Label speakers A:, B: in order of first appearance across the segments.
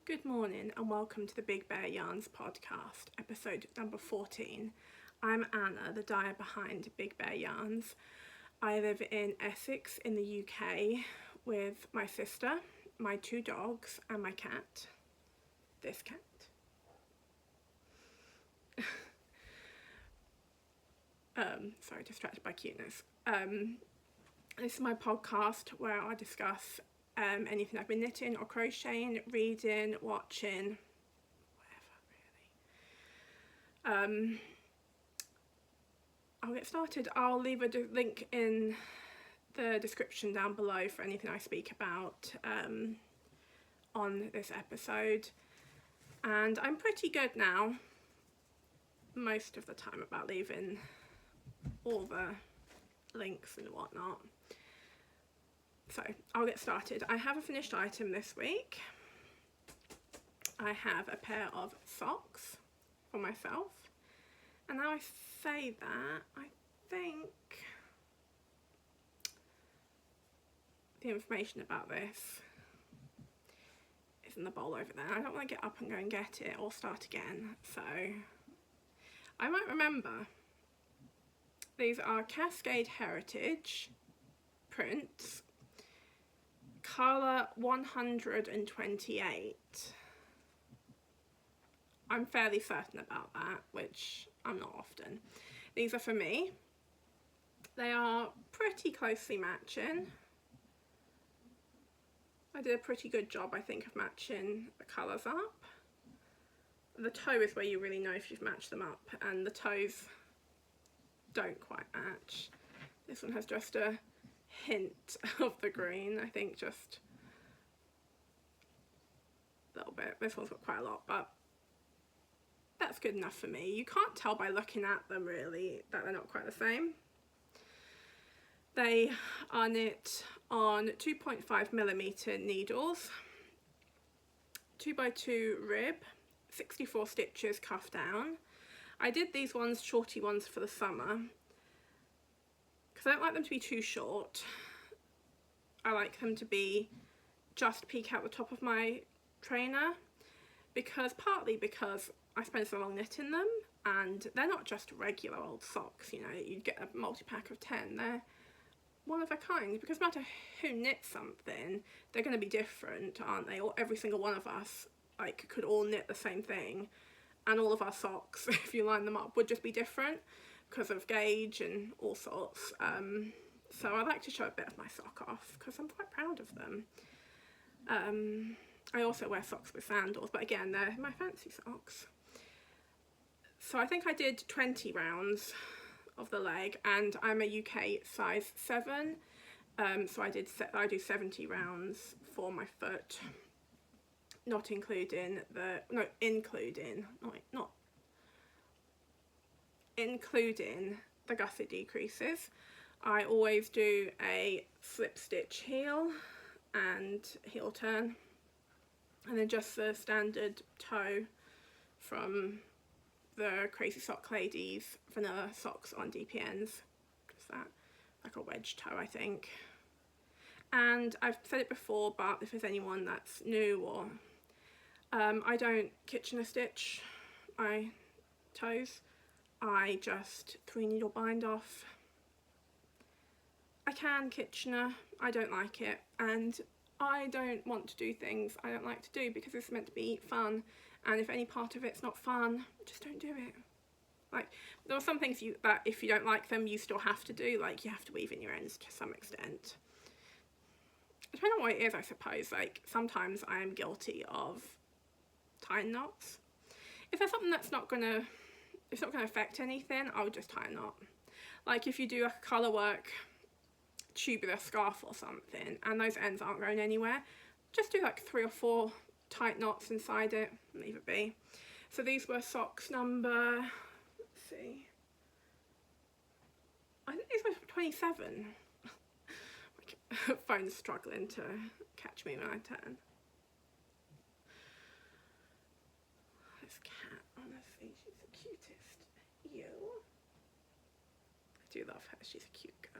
A: Good morning and welcome to the Big Bear Yarns podcast, episode number 14. I'm Anna, the dyer behind Big Bear Yarns. I live in Essex in the UK with my sister, my two dogs and my cat, this cat. Sorry, distracted by cuteness. This is my podcast where I discuss anything I've been knitting or crocheting, reading, watching, whatever really. I'll get started. I'll leave a link in the description down below for anything I speak about on this episode. And I'm pretty good now, most of the time, about leaving all the links and whatnot. So I'll get started. I have a finished item this week. I have a pair of socks for myself. And now I say that, I think the information about this is in the bowl over there. I don't want to get up and go and get it or start again. So I might remember. These are Cascade Heritage prints. Colour 128. I'm fairly certain about that, which I'm not often. These are for me. They are pretty closely matching. I did a pretty good job, I think, of matching the colours up. The toe is where you really know if you've matched them up, and the toes don't quite match. This one has just a hint of the green, I think, just a little bit. This one's got quite a lot, but that's good enough for me. You can't tell by looking at them really that they're not quite the same. They are knit on 2.5mm needles, 2x2 rib, 64 stitches cuff down. I did these ones, shorty ones, for the summer because I don't like them to be too short. I like them to be just peek out the top of my trainer, partly because I spend so long knitting them, and they're not just regular old socks, you know, you'd get a multi-pack of 10. They're one of a kind, because no matter who knits something, they're going to be different, aren't they? Or every single one of us could all knit the same thing, and all of our socks, if you line them up, would just be different because of gauge and all sorts. So I like to show a bit of my sock off because I'm quite proud of them. I also wear socks with sandals, but again, they're my fancy socks. So I think I did 20 rounds of the leg, and I'm a UK size 7, so I do 70 rounds for my foot, not including including the gusset decreases. I always do a slip stitch heel and heel turn, and then just the standard toe from the Crazy Sock Ladies vanilla socks on DPNs, just that, like a wedge toe, I think. And I've said it before, but if there's anyone that's new, or I don't Kitchener stitch my toes. I just 3-needle bind off. I can Kitchener, I don't like it, and I don't want to do things I don't like to do because it's meant to be fun, and if any part of it's not fun, just don't do it. Like, there are some things that if you don't like them, you still have to do, like you have to weave in your ends to some extent. Depending on what it is, I suppose, like sometimes I am guilty of tying knots. If there's something that's not gonna affect anything, I'll just tie a knot. Like if you do a colour work tubular scarf or something and those ends aren't going anywhere, just do like 3 or 4 tight knots inside it and leave it be. So these were socks number, let's see, I think these were 27. My phone's struggling to catch me when I turn. This cat, honestly, she's the cutest. Ew. I do love her, she's a cute girl.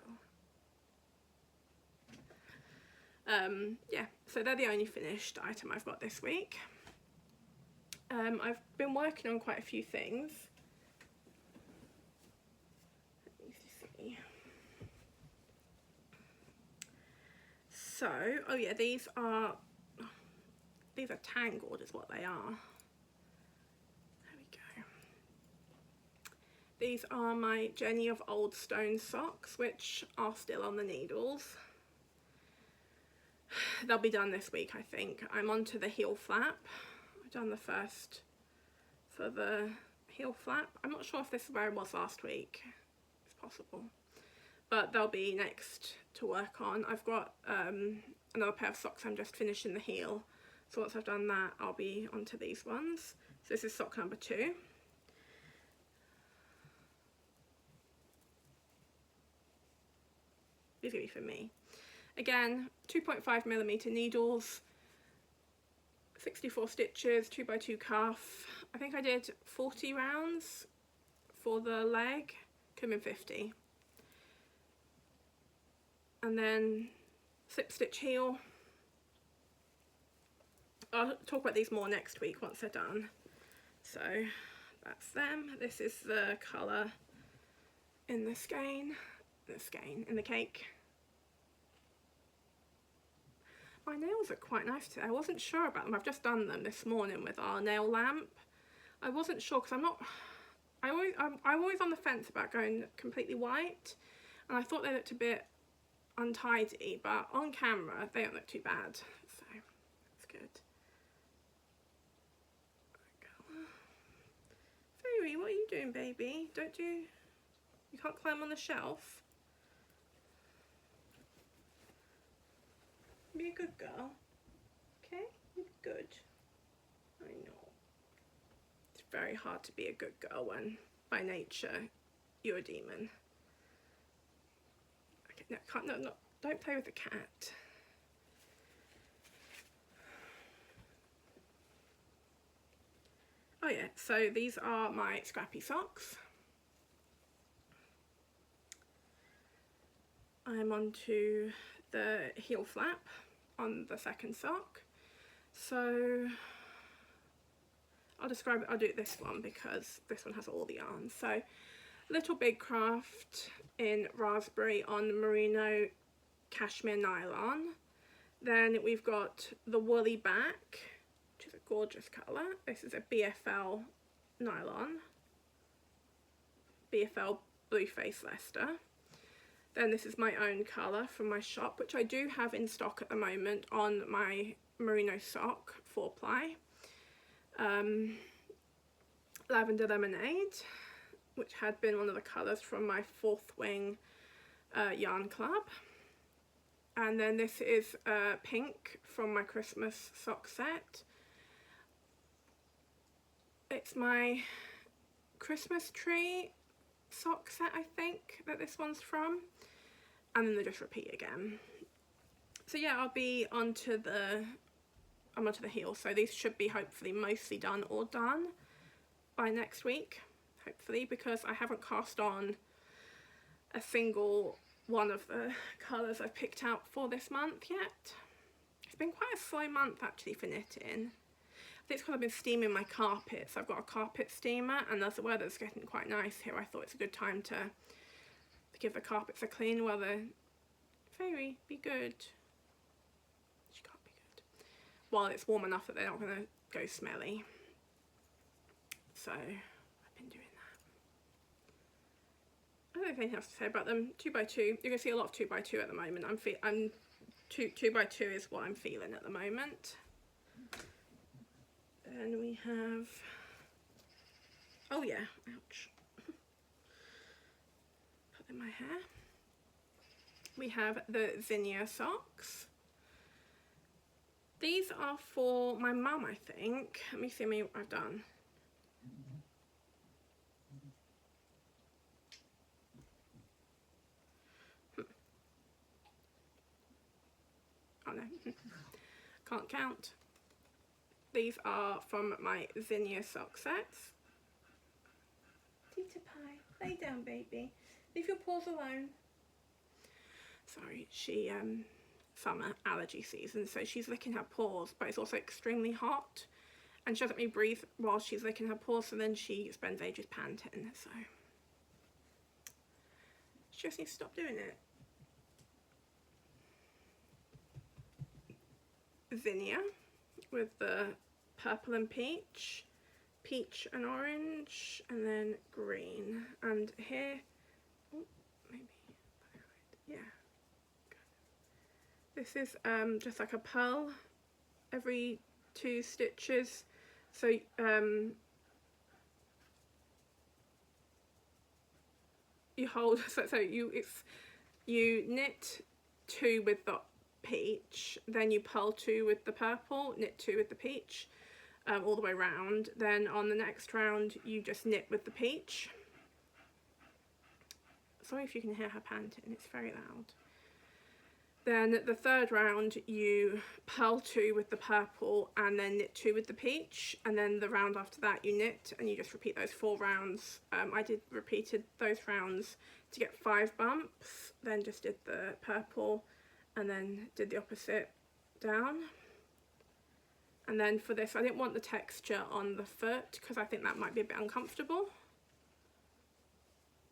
A: Yeah, so they're the only finished item I've got this week. I've been working on quite a few things. Let me see. So, oh yeah, these are tangled is what they are. There we go. These are my Journey of Oldstones socks, which are still on the needles. They'll be done this week, I think. I'm onto the heel flap. I've done the first for the heel flap. I'm not sure if this is where I was last week. It's possible. But they'll be next to work on. I've got another pair of socks. I'm just finishing the heel. So once I've done that, I'll be onto these ones. So this is sock number 2. These are going to be for me. Again, 2.5mm needles, 64 stitches, 2x2 cuff. I think I did 40 rounds for the leg, could have been 50. And then slip stitch heel. I'll talk about these more next week once they're done. So that's them. This is the colour in the skein, in the cake. My nails are quite nice today. I wasn't sure about them. I've just done them this morning with our nail lamp. I wasn't sure because I'm always on the fence about going completely white, and I thought they looked a bit untidy, but on camera they don't look too bad, so that's good. Fairy, what are you doing, baby? You can't climb on the shelf? Be a good girl, okay? You're good. I know. It's very hard to be a good girl when, by nature, you're a demon. Okay, no, don't play with the cat. Oh yeah, so these are my scrappy socks. I'm onto the heel flap on the second sock. So I'll do this one because this one has all the yarns. So Little Big Craft in raspberry on merino cashmere nylon. Then we've got the Woolyback, which is a gorgeous colour. This is a BFL nylon, BFL Blueface Leicester. Then this is my own colour from my shop, which I do have in stock at the moment on my merino sock 4-ply. Lavender Lemonade, which had been one of the colours from my 4th Wing yarn club. And then this is pink from my Christmas sock set. It's my Christmas tree sock set, I think, that this one's from. And then they just repeat again. So yeah, I'll be onto the heel. So these should be hopefully mostly done or done by next week, hopefully, because I haven't cast on a single one of the colours I've picked out for this month yet. It's been quite a slow month actually for knitting. I think it's because I've been steaming my carpets. I've got a carpet steamer, and as the weather's getting quite nice here, I thought it's a good time to give the carpets a clean while the Fairy, be good. She can't be good. While it's warm enough that they're not going to go smelly. So I've been doing that. I don't have anything else to say about them. 2x2. You're going to see a lot of 2x2 at the moment. 2x2 is what I'm feeling at the moment. And we have, oh yeah, ouch. Put in my hair. We have the Zinnia socks. These are for my mum, I think. Let me see what I've done. Oh no, can't count. These are from my Zinnia sock sets. Tita Pie, lay down, baby. Leave your paws alone. Sorry, she, summer allergy season, so she's licking her paws, but it's also extremely hot. and she doesn't let me breathe while she's licking her paws, so then she spends ages panting, so she just needs to stop doing it. Zinnia with the purple and peach, peach and orange, and then green. And here, oh, maybe, yeah, this is just like a pearl every 2 stitches. So you hold, so you knit 2 with the peach, then you purl 2 with the purple, knit 2 with the peach, all the way round. Then on the next round you just knit with the peach. Sorry if you can hear her panting, it's very loud. Then the 3rd round you purl 2 with the purple and then knit 2 with the peach, and then the round after that you knit, and you just repeat those 4 rounds. I repeated those rounds to get 5 bumps, then just did the purple and then did the opposite down. And then for this, I didn't want the texture on the foot because I think that might be a bit uncomfortable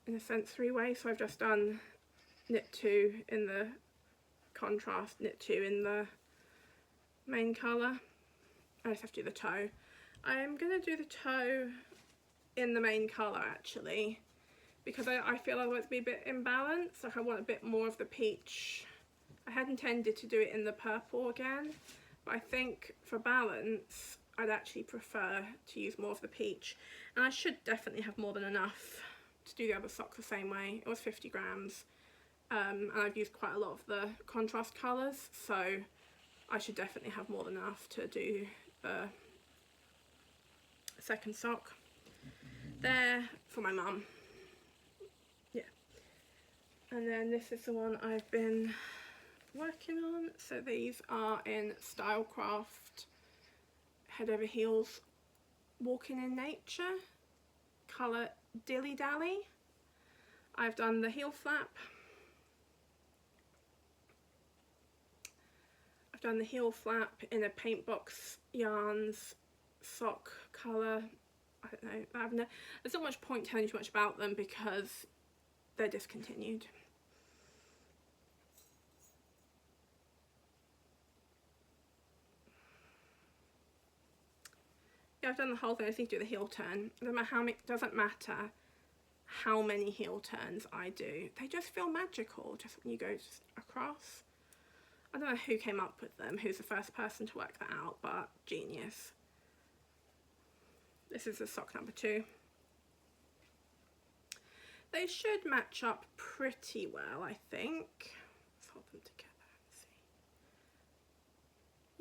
A: in a sensory way, so I've just done knit 2 in the contrast, knit 2 in the main colour. I just have to do the toe. I'm going to do the toe in the main colour actually, because I feel I want it to be a bit imbalanced, like I want a bit more of the peach. I had intended to do it in the purple again, but I think for balance I'd actually prefer to use more of the peach, and I should definitely have more than enough to do the other sock the same way. It was 50 grams, and I've used quite a lot of the contrast colours, so I should definitely have more than enough to do the second sock. There for my mum, yeah. And then this is the one I've been working on. So these are in Stylecraft Head Over Heels Walking in Nature, colour Dilly Dally. I've done the heel flap, I've done the heel flap in a Paintbox Yarns sock colour. I don't know, there's not much point telling you too much about them because they're discontinued. Yeah, I've done the whole thing. I just need to do the heel turn. It doesn't matter how many heel turns I do. They just feel magical just when you go across. I don't know who came up with them, who's the first person to work that out, but genius. This is the sock number 2. They should match up pretty well, I think. Let's hold them together and see.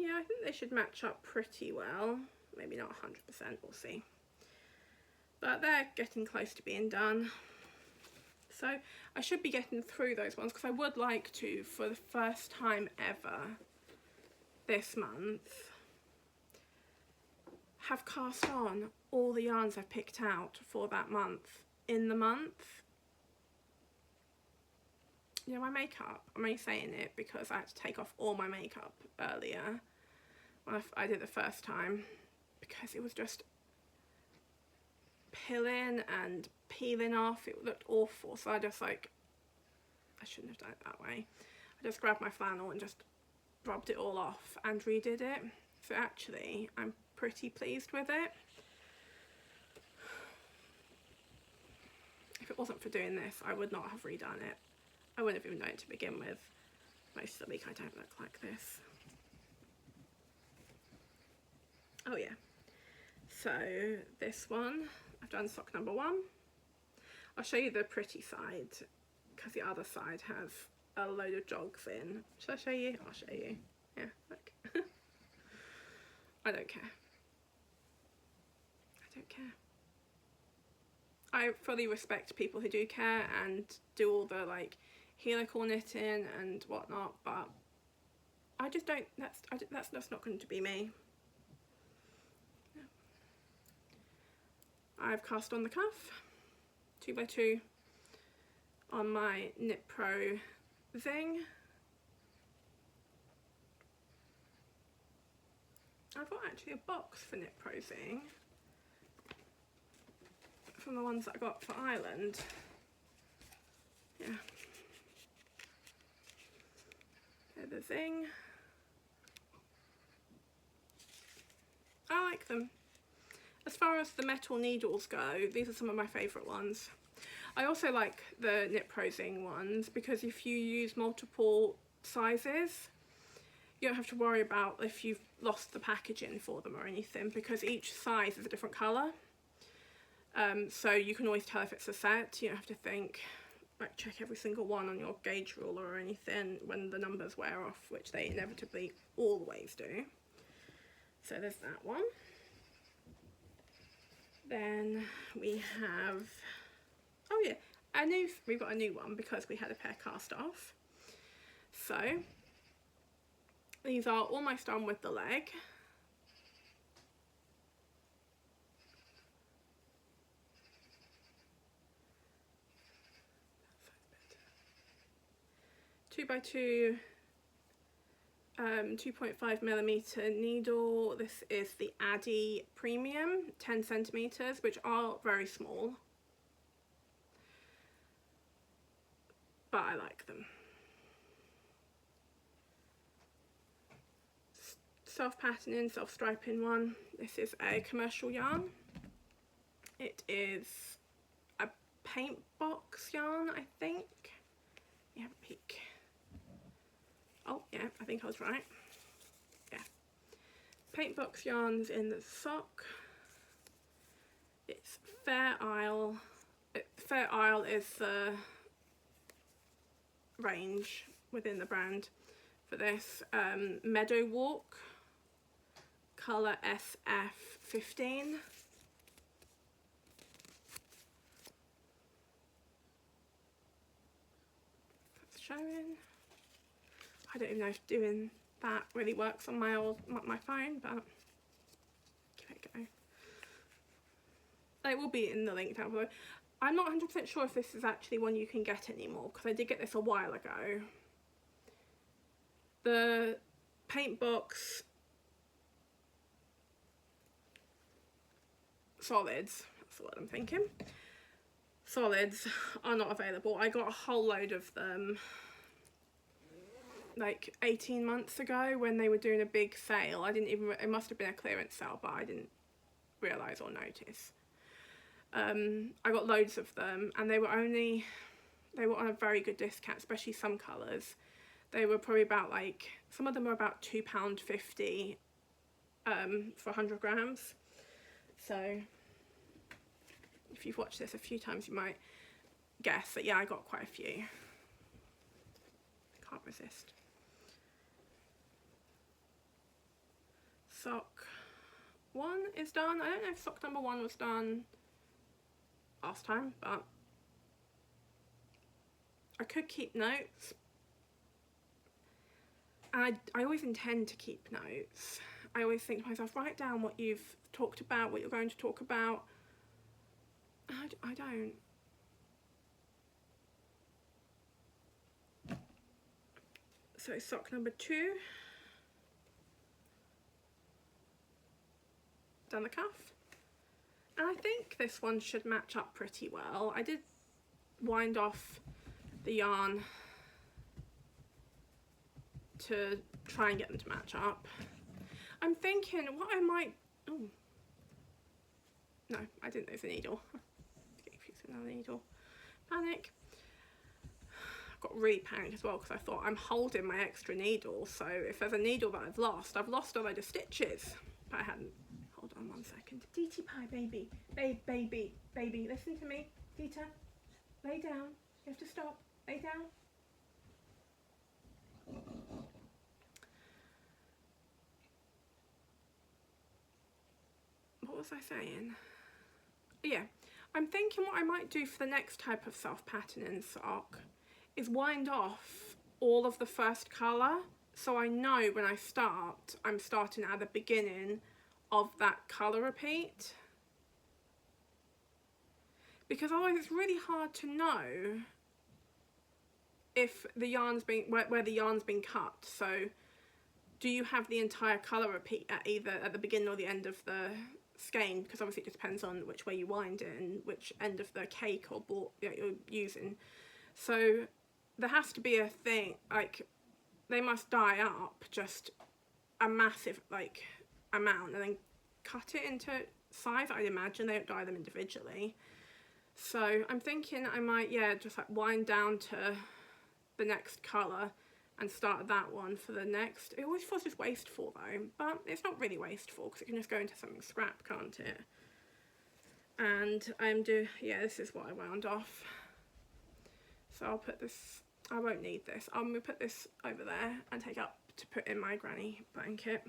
A: Yeah, I think they should match up pretty well. Maybe not 100%, we'll see. But they're getting close to being done. So I should be getting through those ones because I would like to, for the first time ever this month, have cast on all the yarns I've picked out for that month in the month. You know, my makeup, I'm only saying it because I had to take off all my makeup earlier when I did it the first time, because it was just pilling and peeling off. It looked awful, so I just I shouldn't have done it that way. I just grabbed my flannel and just rubbed it all off and redid it. So actually I'm pretty pleased with it. If it wasn't for doing this, I would not have redone it. I wouldn't have even known it to begin with. Most of the week I don't look like this. Oh yeah. So this one, I've done sock number 1. I'll show you the pretty side because the other side has a load of jogs in. Should I show you? I'll show you. Yeah, look. I don't care. I don't care. I fully respect people who do care and do all the helical knitting and whatnot, but I just don't. That's just not going to be me. Yeah. I've cast on the cuff 2x2 on my Knit Pro thing. I've got actually a box for knit prosing from the ones that I got for Ireland. Yeah. They're the thing. I like them. As far as the metal needles go, these are some of my favourite ones. I also like the knit prosing ones because if you use multiple sizes, you don't have to worry about if you've lost the packaging for them or anything, because each size is a different colour. So you can always tell if it's a set. You don't have to think, like, check every single one on your gauge ruler or anything when the numbers wear off, which they inevitably always do. So there's that one. Then we have, oh yeah, we've got a new one because we had a pair cast off. So these are almost done with the leg. Two by two 2.5mm needle. This is the Addy Premium 10 centimeters, which are very small, but I like them. Self-patterning, self-striping one. This is a commercial yarn. It is a paint box yarn, I think. You have a peek. Oh yeah, I think I was right. Yeah. Paint box yarns in the sock. It's Fair Isle. Fair Isle is the range within the brand for this. Meadow Walk, colour SF15. That's showing. I don't even know if doing that really works on my phone, but give it a go. It will be in the link down below. I'm not 100% sure if this is actually one you can get anymore, because I did get this a while ago. The paint box solids, that's what I'm thinking. Solids are not available. I got a whole load of them like 18 months ago when they were doing a big sale. I didn't even, it must have been a clearance sale, but I didn't realise or notice. I got loads of them, and they were on a very good discount, especially some colours. They were probably about, like, some of them were about £2.50 for 100 grams. So if you've watched this a few times, you might guess that, yeah, I got quite a few. Can't resist. Sock 1 is done. I don't know if sock number 1 was done last time, but I could keep notes. And I always intend to keep notes. I always think to myself, write down what you've talked about, what you're going to talk about. I don't. So sock number 2. Done the cuff. And I think this one should match up pretty well. I did wind off the yarn to try and get them to match up. I'm thinking what I might, oh, no, I didn't lose the needle. Get another needle. Panic. I got really panicked as well because I thought I'm holding my extra needle, so if there's a needle that I've lost a load of stitches, but I hadn't. Hold on 1 second. DT Pie, baby, baby, listen to me. Dita, lay down. You have to stop. Lay down. What was I saying? Yeah, I'm thinking what I might do for the next type of self-patterning sock is wind off all of the first colour, so I know when I start, I'm starting at the beginning of that colour repeat. Because otherwise it's really hard to know if the yarn's been, where the yarn's been cut. So do you have the entire colour repeat at either at the beginning or the end of the skein? Because obviously it just depends on which way you wind it and which end of the cake or board you're using. So there has to be a thing, like they must dye up just a massive like amount and then cut it into size. I'd imagine they don't dye them individually. So I'm thinking I might, yeah, just like wind down to the next colour and start that one for the next. It always feels just wasteful though, but it's not really wasteful because it can just go into something scrap, can't it? And yeah, this is what I wound off. So I'll put this, I won't need this. I'm gonna put this over there and take up to put in my granny blanket.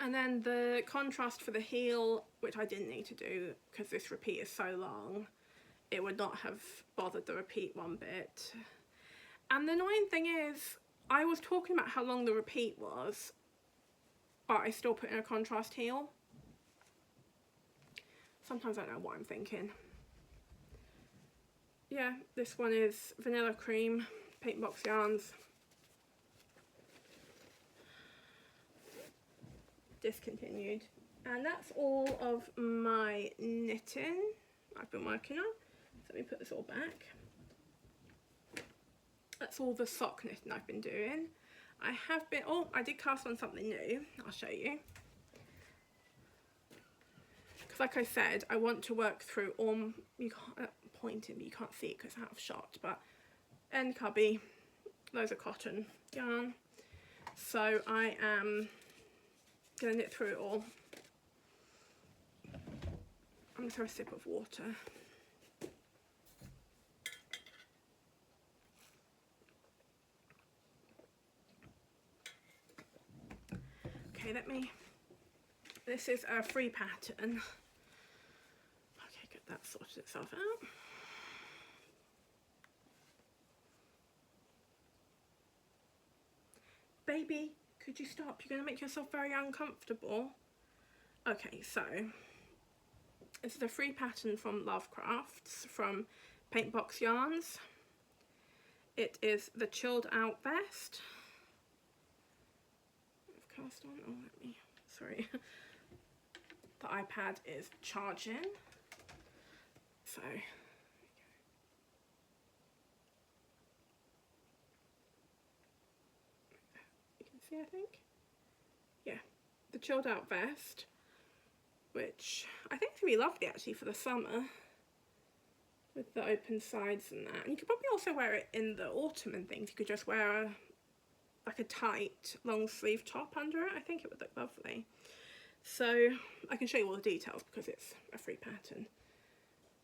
A: And then the contrast for the heel, which I didn't need to do because this repeat is so long, it would not have bothered the repeat one bit. And the annoying thing is, I was talking about how long the repeat was, but I still put in a contrast heel. Sometimes I don't know what I'm thinking. Yeah, this one is Vanilla Cream, Paint Box Yarns. Discontinued. And that's all of my knitting I've been working on. So let me put this all back. That's all the sock knitting I've been doing. I have been, oh, I did cast on something new. I'll show you. Because like I said, I want to work through all, you can't point it, but you can't see it because it's out of shot, but end cubby, those are cotton yarn. So I am going to knit through it all. I'm going to have a sip of water. Okay, this is a free pattern. Okay, get that sorted itself out. Baby, could you stop? You're going to make yourself very uncomfortable. Okay, so this is a free pattern from Lovecrafts from Paint Box Yarns. It is the Chilled Out Vest. I've cast on, oh let me, sorry. The iPad is charging. So, you can see I think. Yeah, the Chilled Out Vest, which I think is going to be lovely actually for the summer with the open sides and that. And you could probably also wear it in the autumn and things. You could just wear like a tight long sleeve top under it. I think it would look lovely. So I can show you all the details because it's a free pattern.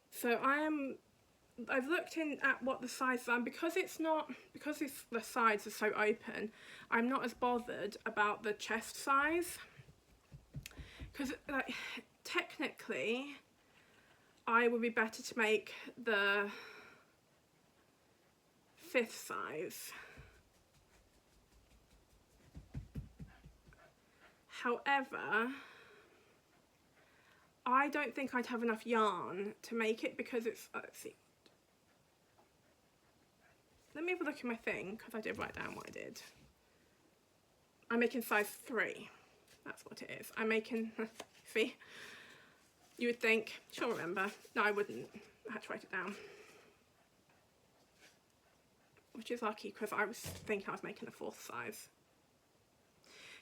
A: So I've looked in at what the sizes are, and because the sides are so open, I'm not as bothered about the chest size. Because like technically I would be better to make the 5th size. However, I don't think I'd have enough yarn to make it because it's, let's see. Let me have a look at my thing because I did write down what I did. I'm making size 3. That's what it is. I'm making, see? You would think, she'll remember. No, I wouldn't. I had to write it down. Which is lucky because I was thinking I was making the 4th size.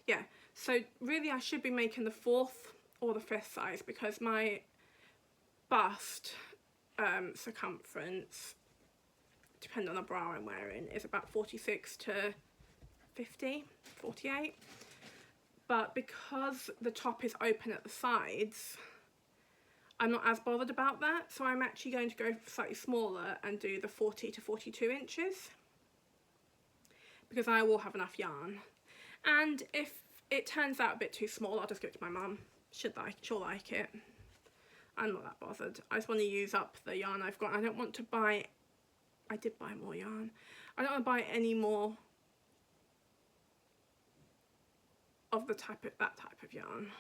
A: Yeah, so really I should be making the 4th or the 5th size because my bust circumference, depending on the bra I'm wearing, is about 46 to 50, 48. But because the top is open at the sides, I'm not as bothered about that. So I'm actually going to go slightly smaller and do the 40 to 42 inches because I will have enough yarn. And if it turns out a bit too small, I'll just give it to my mum. She'll like it. I'm not that bothered. I just want to use up the yarn I've got. I don't want to buy, I did buy more yarn. I don't want to buy any more of that type of yarn.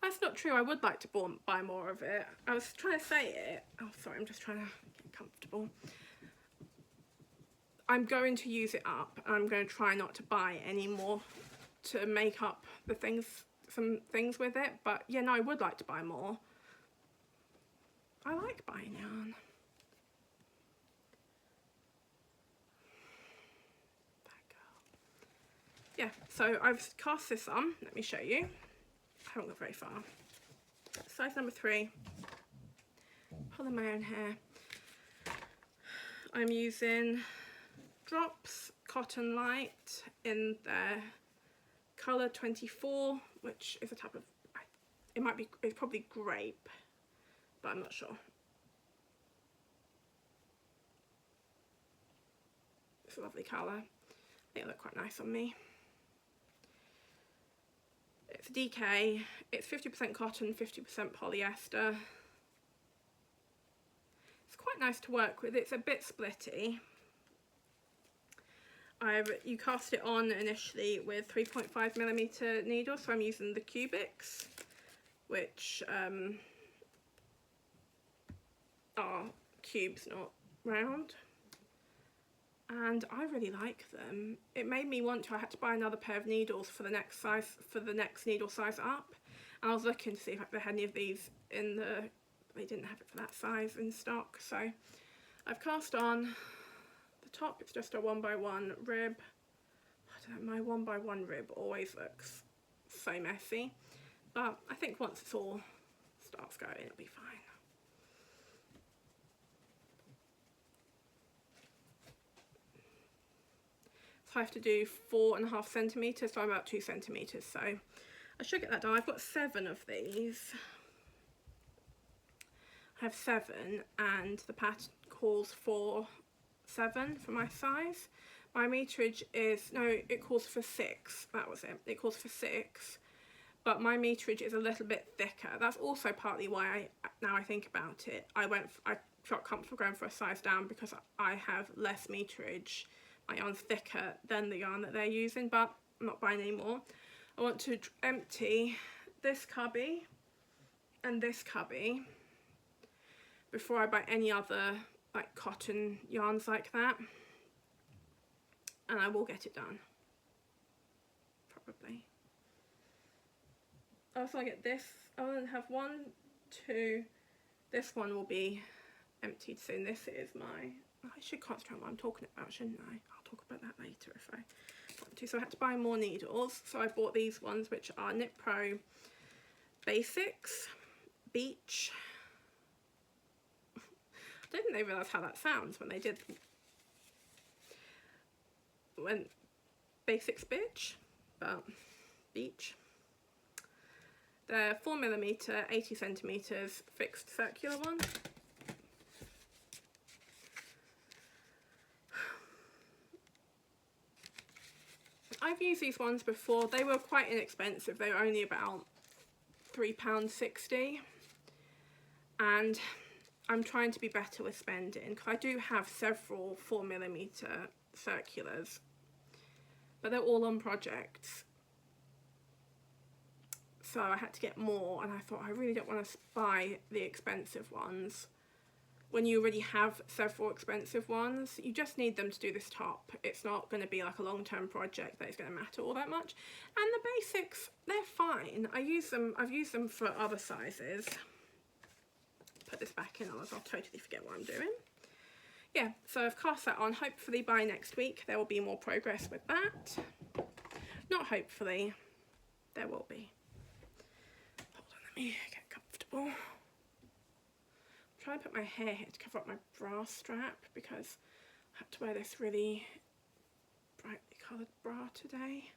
A: That's not true. I would like to buy more of it. I was trying to say it. Oh, sorry, I'm just trying to get comfortable. I'm going to use it up. I'm going to try not to buy any more to make up the things, some things with it. But yeah, no, I would like to buy more. I like buying yarn. Yeah, so I've cast this on. Let me show you. I haven't got very far. Size number 3. Pulling my own hair. I'm using Drops Cotton Light in their colour 24, which is a type of, it might be, it's probably grape, but I'm not sure. It's a lovely colour. They look quite nice on me. It's a DK, it's 50% cotton, 50% polyester. It's quite nice to work with, it's a bit splitty. You cast it on initially with 3.5mm needles, so I'm using the cubics, which are cubes, not round. And I really like them. It made me want to. I had to buy another pair of needles for the next size, for the next needle size up. And I was looking to see if they had any of these in the. They didn't have it for that size in stock. So I've cast on the top. It's just a 1x1 rib. I don't know. My 1x1 rib always looks so messy, but I think once it's all starts going, it'll be fine. So I have to do 4.5 centimetres, so I'm about 2 centimetres, so I should get that done. I've got 7 of these. I have 7 and the pattern calls for 7 for my size. My meterage is, no, it calls for 6, that was it. It calls for 6, but my meterage is a little bit thicker. That's also partly why now I think about it, I felt comfortable going for a size down because I have less meterage. My yarn's thicker than the yarn that they're using, but I'm not buying any more. I want to empty this cubby and this cubby before I buy any other like cotton yarns like that, and I will get it done, probably. Also I get this, I'll have 1, 2, this one will be emptied soon. This is my, I should concentrate on what I'm talking about, shouldn't I? I'll talk about that later if I want to. So I had to buy more needles, so I bought these ones, which are Knit Pro Basics Beach. I don't think they realised how that sounds when they did, when Basics Bitch, but Beach. They're 4mm, 80 centimetres, fixed circular one. I've used these ones before. They were quite inexpensive. They were only about £3.60, and I'm trying to be better with spending because I do have several 4mm circulars, but they're all on projects, so I had to get more, and I thought I really don't want to buy the expensive ones when you already have several expensive ones. You just need them to do this top. It's not going to be like a long-term project that is going to matter all that much. And the basics, they're fine. I've used them for other sizes. Put this back in, otherwise I'll totally forget what I'm doing. Yeah, so I've cast that on. Hopefully by next week there will be more progress with that. Not hopefully, there will be. Hold on, let me get comfortable. I'm trying to put my hair here to cover up my bra strap because I have to wear this really brightly coloured bra today.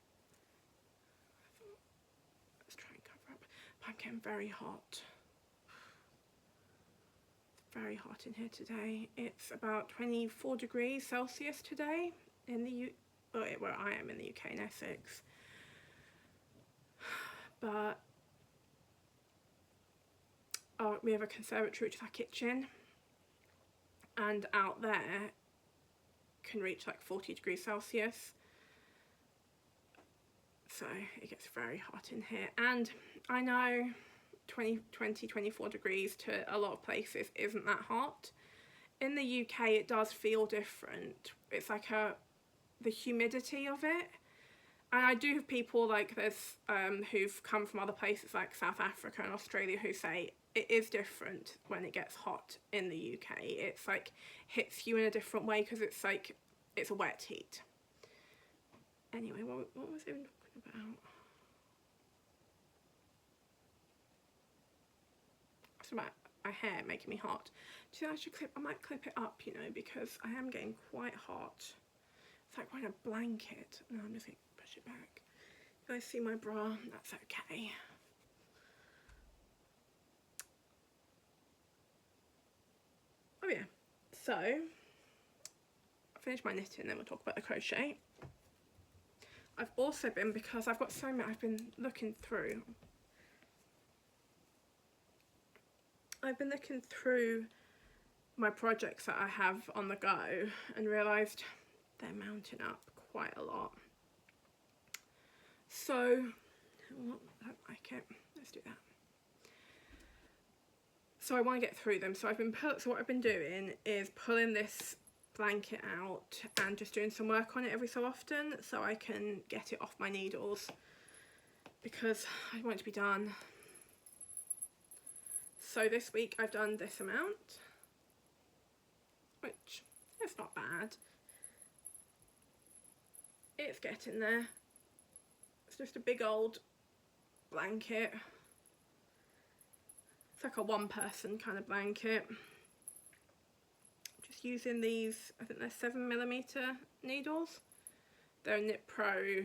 A: Let's try and cover up. But I'm getting very hot. It's very hot in here today. It's about 24 degrees Celsius today in the where I am in the UK, in Essex. But we have a conservatory, which is our kitchen, and out there can reach like 40 degrees Celsius, so it gets very hot in here. And I know 24 degrees to a lot of places isn't that hot. in the UK it does feel different. It's like the humidity of it. And I do have people like this who've come from other places like South Africa and Australia who say it is different when it gets hot in the UK. It's like hits you in a different way because it's like it's a wet heat. Anyway, what was I even talking about? It's about my hair making me hot. Do you know, I might clip it up, you know, because I am getting quite hot. It's like wearing a blanket. No, I'm just going to push it back. You guys see my bra? That's okay. Oh yeah, so I'll finish my knitting and then we'll talk about the crochet. I've also been, because I've got so many, I've been looking through my projects that I have on the go and realised they're mounting up quite a lot. So, I don't like it. Let's do that. So I want to get through them. So what I've been doing is pulling this blanket out and just doing some work on it every so often so I can get it off my needles because I want it to be done. So this week I've done this amount, which is not bad. It's getting there. It's just a big old blanket. It's like a one-person kind of blanket. Just using these, I think they're 7mm needles. They're Knit Pro.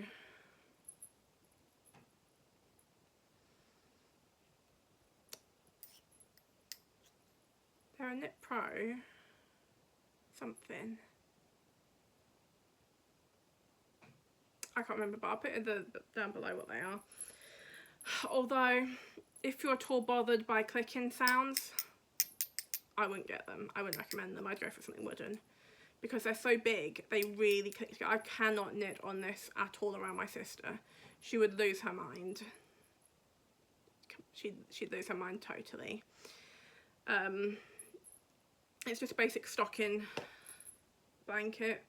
A: They're a Knit Pro something. I can't remember, but I'll put it down below what they are. Although, if you're at all bothered by clicking sounds, I wouldn't get them. I wouldn't recommend them. I'd go for something wooden. Because they're so big, they really click together. I cannot knit on this at all around my sister. She would lose her mind. She'd lose her mind totally. It's just a basic stocking blanket.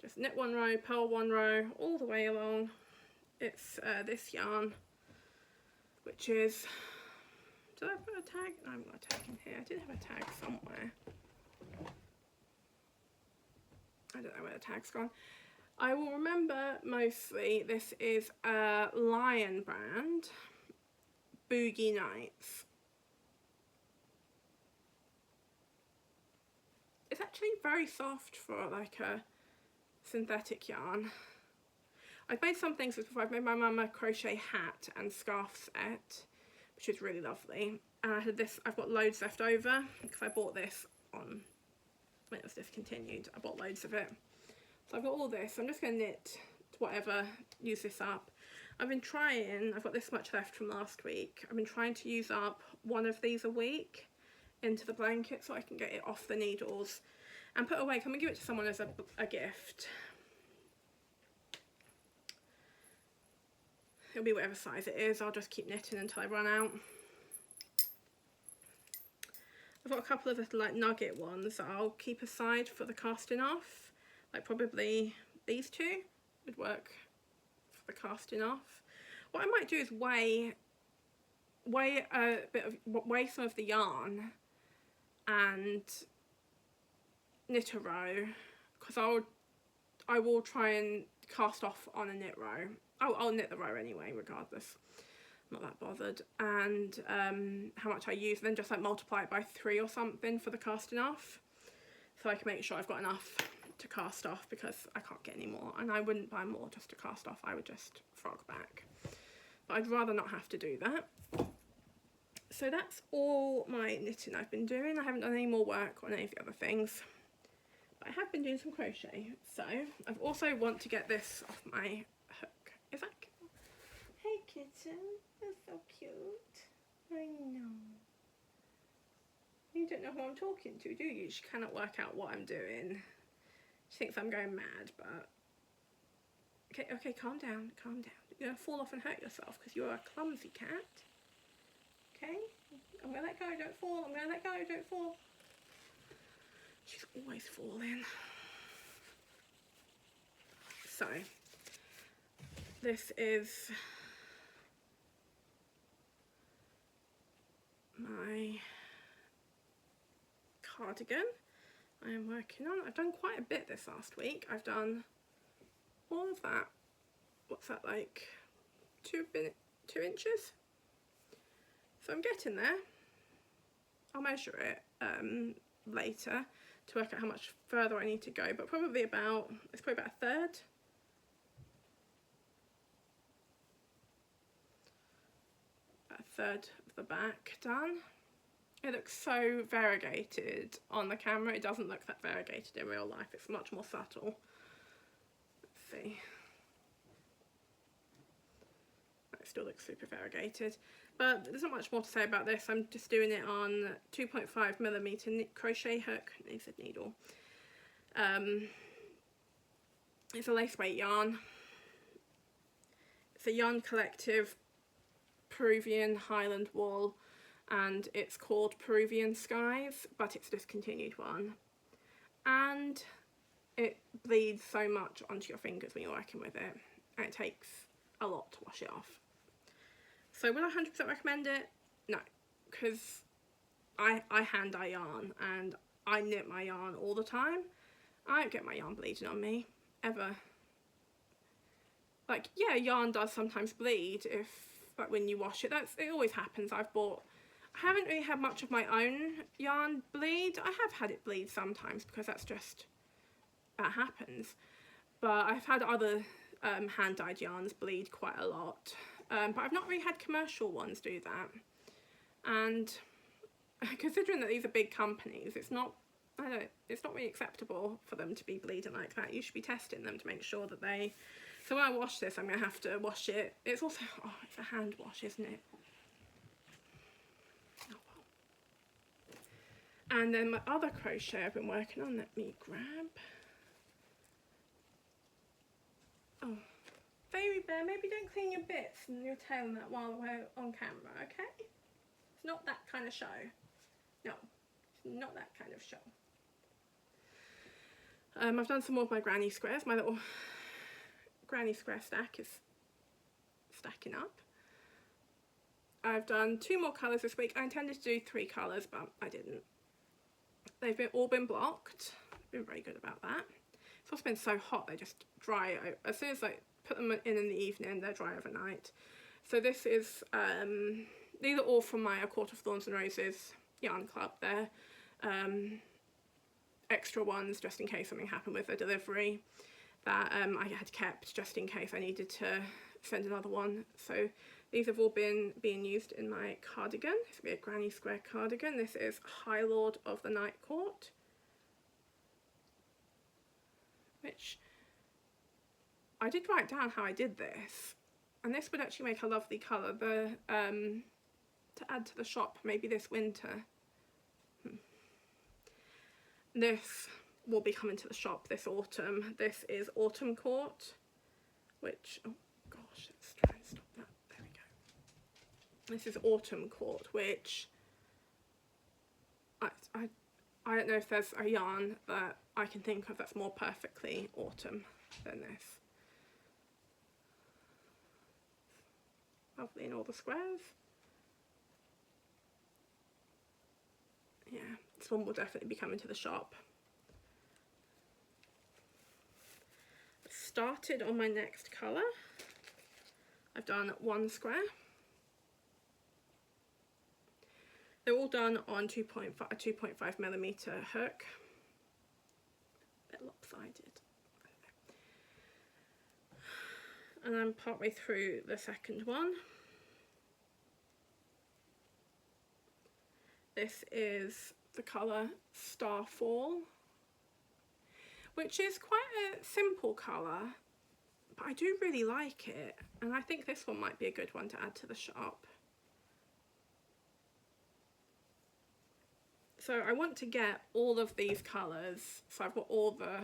A: Just knit one row, purl one row, all the way along. It's this yarn, which is, did I put a tag? No, I haven't got a tag in here. I did have a tag somewhere. I don't know where the tag's gone. I will remember mostly this is a Lion brand, Boogie Nights. It's actually very soft for like a synthetic yarn. I've made some things before. I've made my mum a crochet hat and scarf set, which is really lovely. And I had this, I've got loads left over because I bought this on when it was discontinued. I bought loads of it. So I've got all this. I'm just going to knit whatever, use this up. I've been trying, I've got this much left from last week. I've been trying to use up one of these a week into the blanket so I can get it off the needles and put away. Can we give it to someone as a gift? It'll be whatever size it is. I'll just keep knitting until I run out. I've got a couple of little like nugget ones that I'll keep aside for the casting off. Like probably these two would work for the casting off. What I might do is weigh some of the yarn and knit a row, because I will try and cast off on a knit row. I'll knit the row anyway regardless, I'm not that bothered, and how much I use, and then just like multiply it by 3 or something for the casting off, so I can make sure I've got enough to cast off, because I can't get any more, and I wouldn't buy more just to cast off. I would just frog back, but I'd rather not have to do that. So that's all my knitting I've been doing. I haven't done any more work on any of the other things, but I have been doing some crochet. So I've also want to get this off my hook. Is that cute? Hey kitten, that's so cute. I know. You don't know who I'm talking to, do you? She cannot work out what I'm doing. She thinks I'm going mad, but okay, calm down, calm down. You're gonna fall off and hurt yourself because you're a clumsy cat. Okay, I'm gonna let go, don't fall. I'm gonna let go, don't fall. She's always falling. So this is my cardigan I am working on. I've done quite a bit this last week. I've done all of that. What's that, like 2 inches? So I'm getting there. I'll measure it later to work out how much further I need to go, but probably about, it's probably about a third. About a third of the back done. It looks so variegated on the camera. It doesn't look that variegated in real life. It's much more subtle. Let's see. It still looks super variegated, but there's not much more to say about this. I'm just doing it on 2.5mm crochet hook, knitted needle. It's a lace weight yarn. It's a Yarn Collective Peruvian Highland wool, and it's called Peruvian Skies, but it's a discontinued one. And it bleeds so much onto your fingers when you're working with it, and it takes a lot to wash it off. So would I 100% recommend it? No, because I hand dye yarn and I knit my yarn all the time. I don't get my yarn bleeding on me, ever. Like, yeah, yarn does sometimes bleed if, like, when you wash it. It always happens. I haven't really had much of my own yarn bleed. I have had it bleed sometimes because that happens. But I've had other hand dyed yarns bleed quite a lot. But I've not really had commercial ones do that. And considering that these are big companies, it's not really acceptable for them to be bleeding like that. You should be testing them to make sure that they... So when I wash this, I'm going to have to wash it. It's also, it's a hand wash, isn't it? Oh, well. And then my other crochet I've been working on, let me grab. Oh, Baby Bear, maybe don't clean your bits and your tail and that while we're on camera, okay? It's not that kind of show. No, it's not that kind of show. I've done some more of my granny squares. My little granny square stack is stacking up. I've done 2 more colours this week. I intended to do 3 colours, but I didn't. They've all been blocked. I've been very good about that. It's also been so hot, they just dry. As soon as I put them in the evening, they're dry overnight. So this is, these are all from my A Court of Thorns and Roses yarn club. They're extra ones just in case something happened with the delivery that I had kept just in case I needed to send another one. So these have all been being used in my cardigan. This will be a granny square cardigan. This is High Lord of the Night Court, which I did write down how I did this, and this would actually make a lovely colour to add to the shop maybe this winter. This will be coming to the shop this autumn. This is Autumn Court, which, oh gosh, let's try and stop that. There we go. This is Autumn Court, which I don't know if there's a yarn that I can think of that's more perfectly autumn than this. Lovely in all the squares. Yeah, this one will definitely be coming to the shop. I've started on my next colour. I've done 1 square. They're all done on a 2.5mm hook. A bit lopsided. And I'm partway through the second one. This is the colour Starfall, which is quite a simple colour, but I do really like it, and I think this one might be a good one to add to the shop. So I want to get all of these colours, so I've got all the,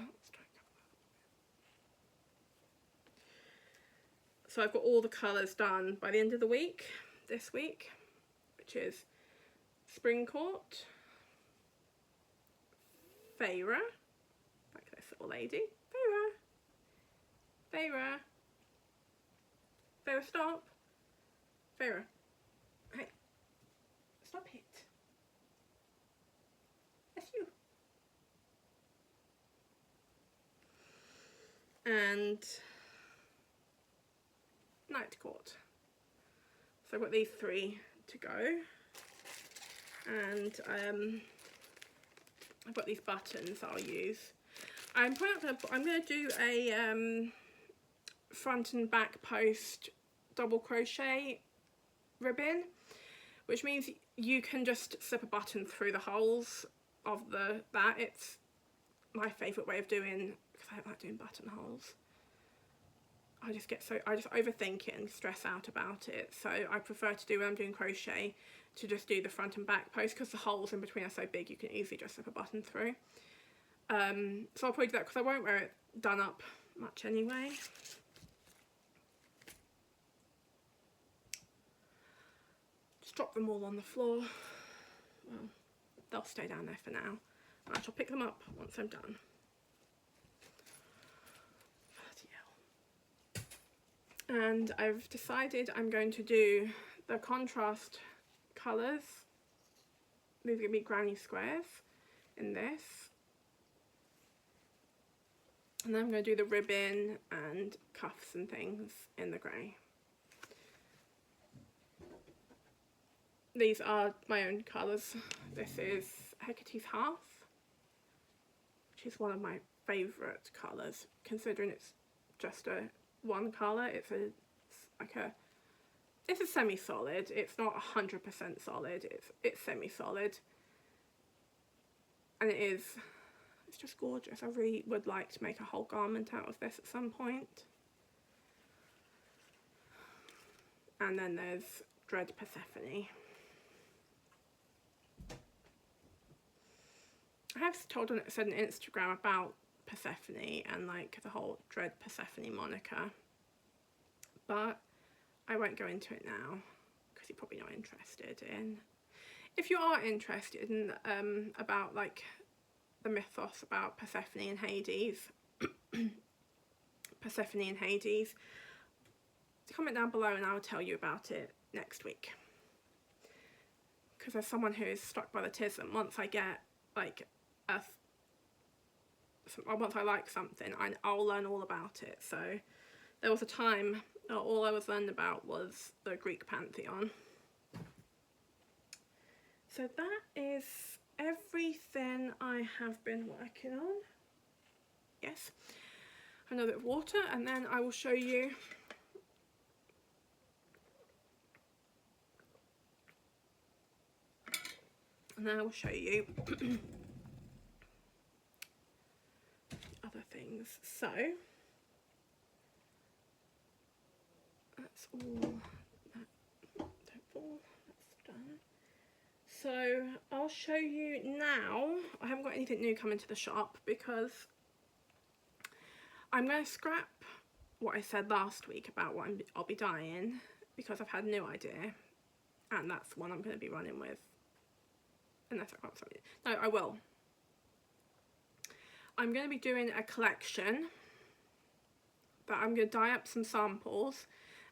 A: so I've got all the colours done by the end of the week, this week, which is Spring Court, Feyre, like this little lady. Feyre, stop. Feyre, hey, stop it. That's you. And Night Court. So I've got these 3 to go, and I've got these buttons that I'll use. I'm going to do a front and back post double crochet ribbon, which means you can just slip a button through the holes of that. It's my favourite way of doing, because I don't like doing buttonholes. I just overthink it and stress out about it. So I prefer to do, when I'm doing crochet, to just do the front and back post, because the holes in between are so big you can easily just slip a button through. So I'll probably do that because I won't wear it done up much anyway. Just drop them all on the floor. Well, they'll stay down there for now. I shall pick them up once I'm done. And I've decided I'm going to do the contrast colours. These are going to be granny squares in this. And then I'm going to do the ribbon and cuffs and things in the grey. These are my own colours. This is Hecate's Hearth, which is one of my favourite colours, considering it's just a one colour. It's a semi-solid. It's not 100% solid. It's semi-solid, and it's just gorgeous. I really would like to make a whole garment out of this at some point. And then there's Dread Persephone. I have said on Instagram about Persephone and like the whole Dread Persephone moniker, but I won't go into it now because you're probably not interested in. If you are interested in about like the mythos about Persephone and Hades, comment down below and I'll tell you about it next week. Because as someone who is struck by the tism, once I get like once I like something, I'll learn all about it. So there was a time all I was learning about was the Greek pantheon. So that is everything I have been working on. Yes, another bit of water, and then I will show you other things. So that's all. Don't fall. That's done. So I'll show you now. I haven't got anything new coming to the shop because I'm going to scrap what I said last week about what I'll be dyeing, because I've had a new idea, and that's the one I'm going to be running with. Unless I can't something. No, I will. I'm going to be doing a collection that I'm going to dye up some samples,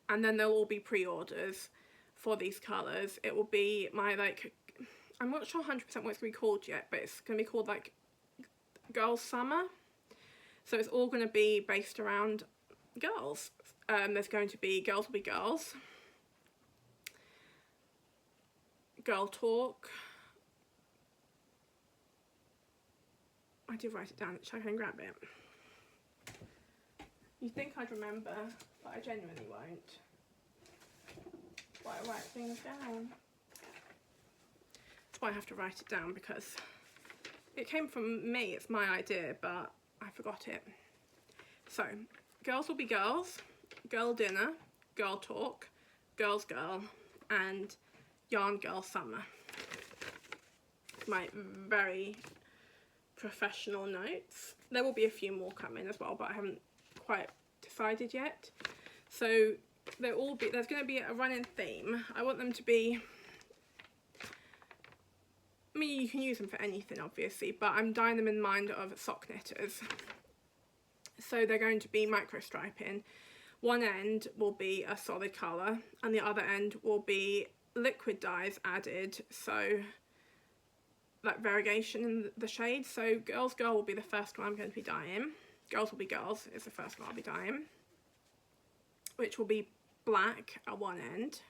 A: and then they'll all be pre-orders for these colours. It will be my, like, I'm not sure 100% what it's going to be called yet, but it's going to be called like Girls Summer. So it's all going to be based around girls. There's going to be Girls Will Be Girls, Girl Talk. I did write it down, so I can grab it. You'd think I'd remember, but I genuinely won't. Why I write things down. That's why I have to write it down, because it came from me, it's my idea, but I forgot it. So, Girls Will Be Girls, Girl Dinner, Girl Talk, Girls Girl, and Yarn Girl Summer. My very professional notes. There will be a few more coming as well, but I haven't quite decided yet. So there's going to be a running theme. I want them to be I mean, you can use them for anything obviously, but I'm dyeing them in mind of sock knitters. So they're going to be micro striping. One end will be a solid colour and the other end will be liquid dyes added, so like variegation in the shades. So Girls Girl will be the first one I'm going to be dyeing. Girls Will Be Girls is the first one I'll be dyeing, which will be black at one end.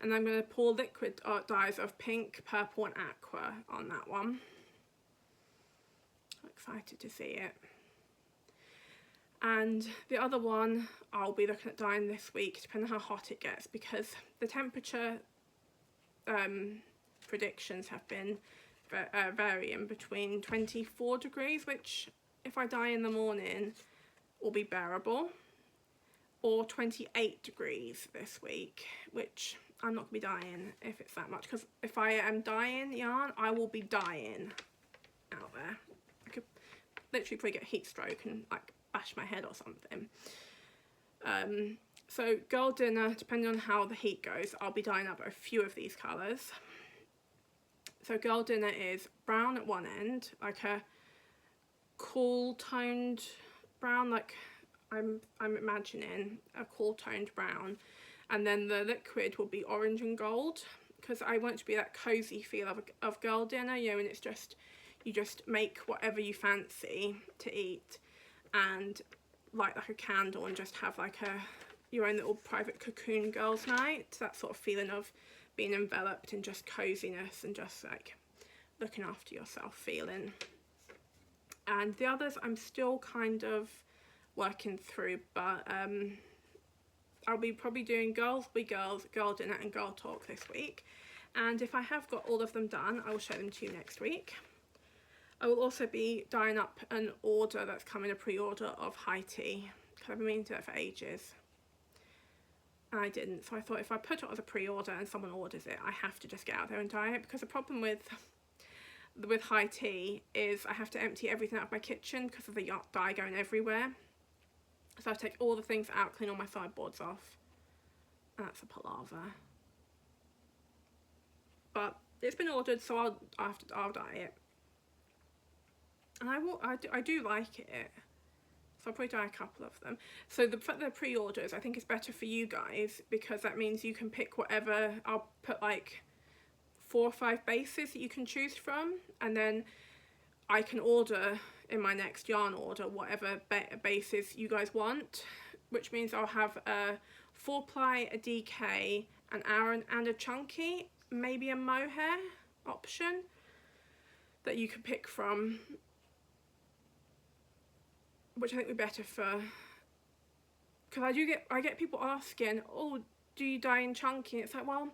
A: And I'm going to pour liquid dyes of pink, purple and aqua on that one. I'm excited to see it. And the other one I'll be looking at dyeing this week, depending on how hot it gets, because the temperature predictions have been varying between 24 degrees, which if I dye in the morning will be bearable, or 28 degrees this week, which I'm not going to be dyeing if it's that much, because if I am dyeing yarn, I will be dying out there. I could literally probably get a heat stroke and like bash my head or something. So Girl Dinner, depending on how the heat goes, I'll be dyeing up a few of these colours. So Girl Dinner is brown at one end, like a cool toned brown, like I'm imagining a cool toned brown, and then the liquid will be orange and gold, because I want it to be that cozy feel of Girl Dinner, you know, and it's just, you just make whatever you fancy to eat and light like a candle and just have like your own little private cocoon girls night, that sort of feeling of being enveloped in just coziness and just like looking after yourself feeling. And the others I'm still kind of working through, but I'll be probably doing Girls Be Girls, Girl Dinner and Girl Talk this week, and if I have got all of them done I will show them to you next week. I will also be dyeing up an order that's coming, a pre-order of High Tea, because I've been meaning to do that for ages and I didn't, so I thought if I put it as a pre-order and someone orders it, I have to just get out there and dye it, because the problem with High Tea is I have to empty everything out of my kitchen because of the dye going everywhere. So I take all the things out, clean all my sideboards off, and that's a palaver. But it's been ordered, so I'll dye it. And I do like it, so I'll probably dye a couple of them. So the fact they're pre-orders, I think is better for you guys, because that means you can pick whatever. I'll put like 4 or 5 bases that you can choose from, and then I can order in my next yarn order whatever bases you guys want, which means I'll have a 4-ply, a DK, an Aran and a chunky, maybe a mohair option that you could pick from, which I think would be better for, because I get people asking, oh, do you dye in chunky? And it's like, well,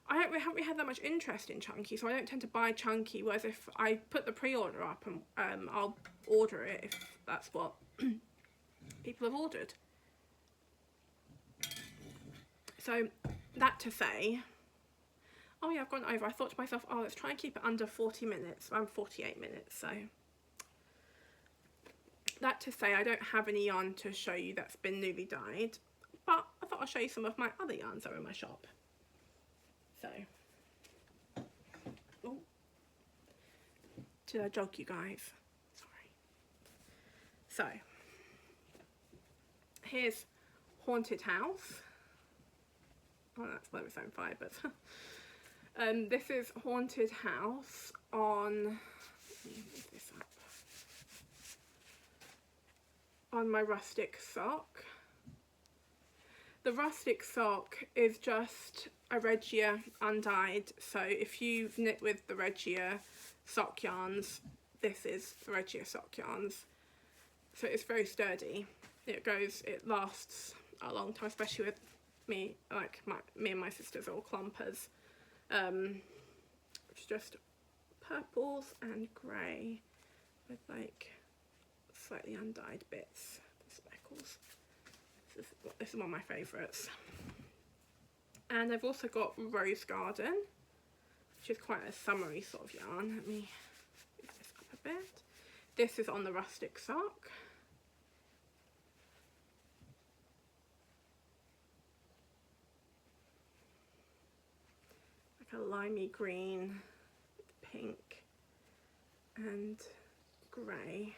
A: I haven't really had that much interest in chunky, so I don't tend to buy chunky, whereas if I put the pre-order up, and I'll order it if that's what people have ordered. So that to say, oh yeah, I've gone over. I thought to myself, oh, let's try and keep it under 40 minutes. I'm 48 minutes, so that to say, I don't have any yarn to show you that's been newly dyed, but I thought I'll show you some of my other yarns that are in my shop. So, oh, did I jog you guys? Sorry. So, here's Haunted House. Oh, that's one of its own fibres. This is Haunted House on, let me move this up, on my rustic sock. The rustic sock is just a Regia undyed, so if you've knit with the Regia sock yarns, this is the Regia sock yarns. So it's very sturdy. It lasts a long time, especially with me, like me and my sisters are all clumpers. It's just purples and grey with like slightly undyed bits, the speckles. This is one of my favourites. And I've also got Rose Garden, which is quite a summery sort of yarn. Let me move this up a bit. This is on the rustic sock. Like a limey green with pink and grey.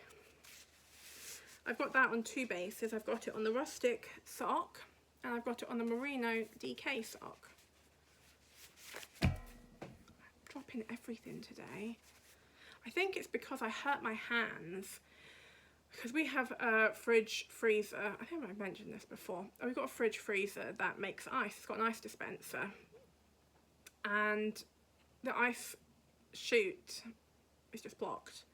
A: I've got that on two bases. I've got it on the rustic sock and I've got it on the merino DK sock. I'm dropping everything today. I think it's because I hurt my hands, because we have a fridge freezer. I think I mentioned this before. We've got a fridge freezer that makes ice. It's got an ice dispenser, and the ice chute is just blocked.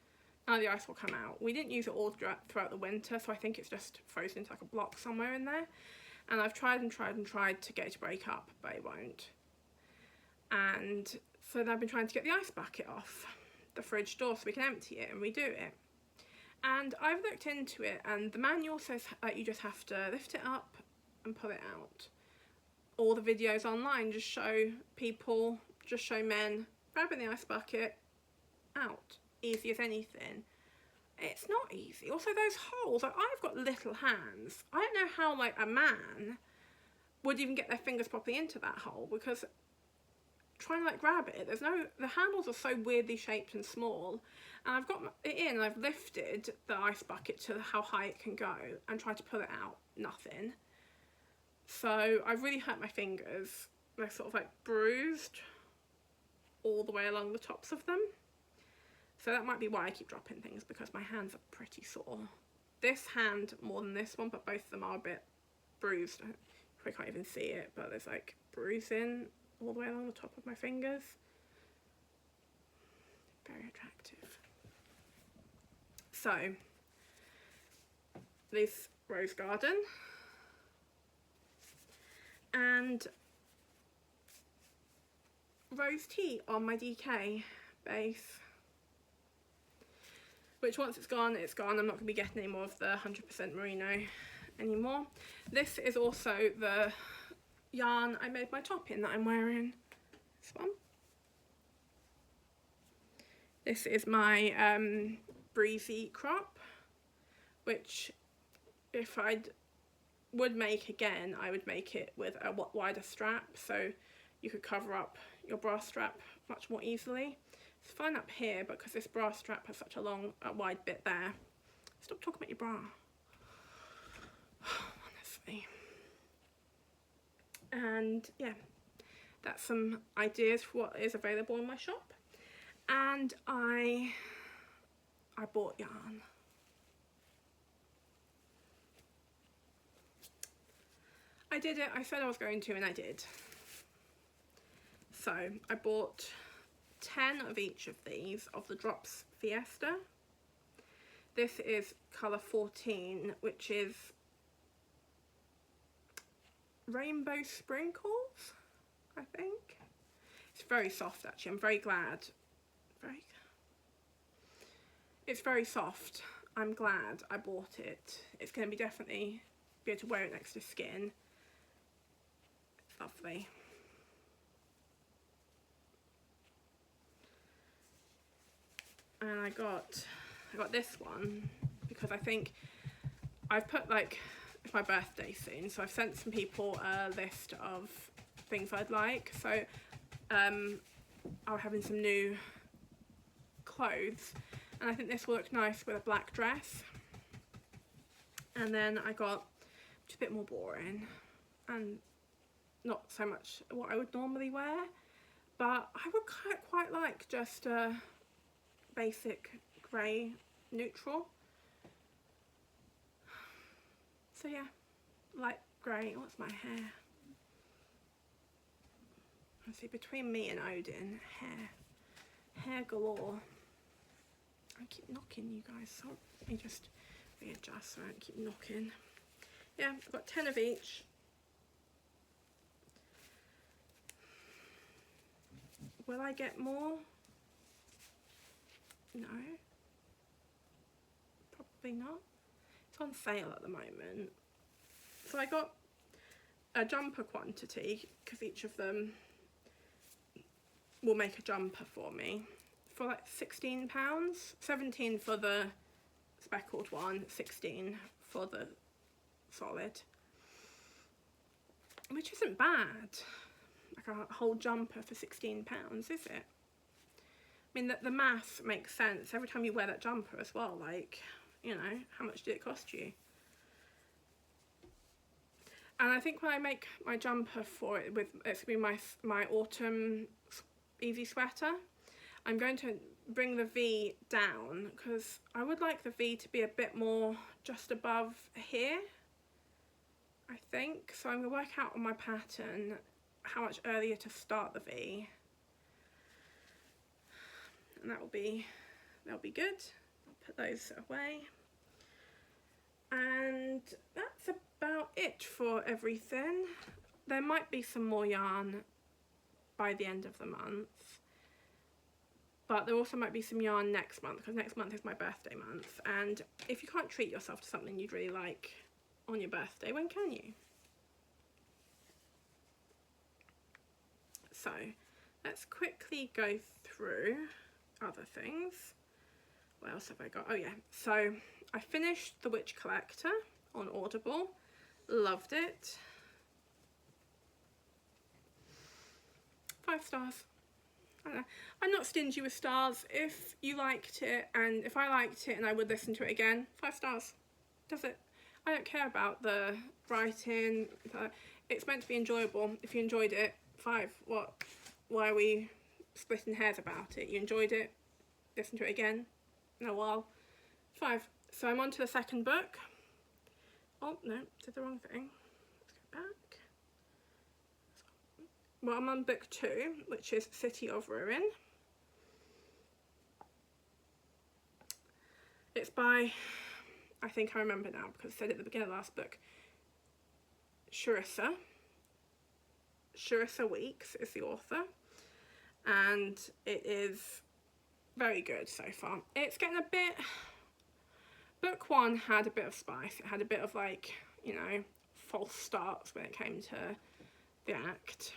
A: Now the ice will come out. We didn't use it all throughout the winter, so I think it's just frozen into like a block somewhere in there. And I've tried and tried and tried to get it to break up, but it won't. And so then I've been trying to get the ice bucket off the fridge door so we can empty it and redo it. And I've looked into it, and the manual says that you just have to lift it up and pull it out. All the videos online just show people, just show men grabbing the ice bucket out. Easy as anything. It's not easy. Also those holes, like I've got little hands. I don't know how like a man would even get their fingers properly into that hole, because trying to like grab it, the handles are so weirdly shaped and small, and I've got it in and I've lifted the ice bucket to how high it can go and tried to pull it out, nothing. So I've really hurt my fingers. They're sort of like bruised all the way along the tops of them. So that might be why I keep dropping things, because my hands are pretty sore. This hand more than this one, but both of them are a bit bruised. I can't even see it, but there's like bruising all the way along the top of my fingers. Very attractive. So, this rose garden. And rose tea on my DK base, which once it's gone, it's gone. I'm not going to be getting any more of the 100% merino anymore. This is also the yarn I made my top in that I'm wearing. This one. This is my breezy crop, which if I would make again, I would make it with a wider strap, so you could cover up your bra strap much more easily. It's fine up here, but because this bra strap has such a long, wide bit there. Stop talking about your bra. Honestly. And yeah, that's some ideas for what is available in my shop. And I bought yarn. I did it. I said I was going to, and I did. So I bought 10 of each of these, of the Drops Fiesta. This is colour 14, which is Rainbow Sprinkles, I think. It's very soft actually. I'm very glad. It's very soft. I'm glad I bought it. It's going to be definitely be able to wear it next to skin. It's lovely. And I got this one because I think I've put, like, it's my birthday soon, so I've sent some people a list of things I'd like. So I'm having some new clothes, and I think this will look nice with a black dress. And then I got just a bit more boring and not so much what I would normally wear, but I would quite like just a basic grey neutral. So yeah, light grey. What's my hair? Let's see, between me and Odin, hair galore. I keep knocking, you guys, so let me just readjust so I don't keep knocking. Yeah, I've got 10 of each. Will I get more? No, probably not. It's on sale at the moment. So I got a jumper quantity, because each of them will make a jumper for me, for like £16. 17 for the speckled one, 16 for the solid, which isn't bad. Like a whole jumper for £16, is it? mean, the math makes sense every time you wear that jumper as well. Like, you know, how much did it cost you? And I think when I make my jumper for it, it's going to be my autumn easy sweater, I'm going to bring the V down because I would like the V to be a bit more just above here, I think. So I'm going to work out on my pattern how much earlier to start the V, and that'll be good. Put those away, and that's about it for everything. There might be some more yarn by the end of the month, but there also might be some yarn next month because next month is my birthday month, and if you can't treat yourself to something you'd really like on your birthday, when can you? So let's quickly go through other things. What else have I got? Oh yeah, so I finished The Witch Collector on Audible. Loved it. 5 stars. I don't know. I'm not stingy with stars. If you liked it, and if I liked it and I would listen to it again, 5 stars. Does it? I don't care about the writing. It's meant to be enjoyable. If you enjoyed it, 5. What? Why are we splitting hairs about it? You enjoyed it? Listen to it again in a while. 5. So I'm on to the second book. Oh no, did the wrong thing. Let's go back. Well, I'm on book 2, which is City of Ruin. It's by, I think I remember now because I said it at the beginning of the last book, Sharissa. Sharissa Weeks is the author, and it is very good so far. It's getting a bit, book 1 had a bit of spice. It had a bit of, like, you know, false starts when it came to the act.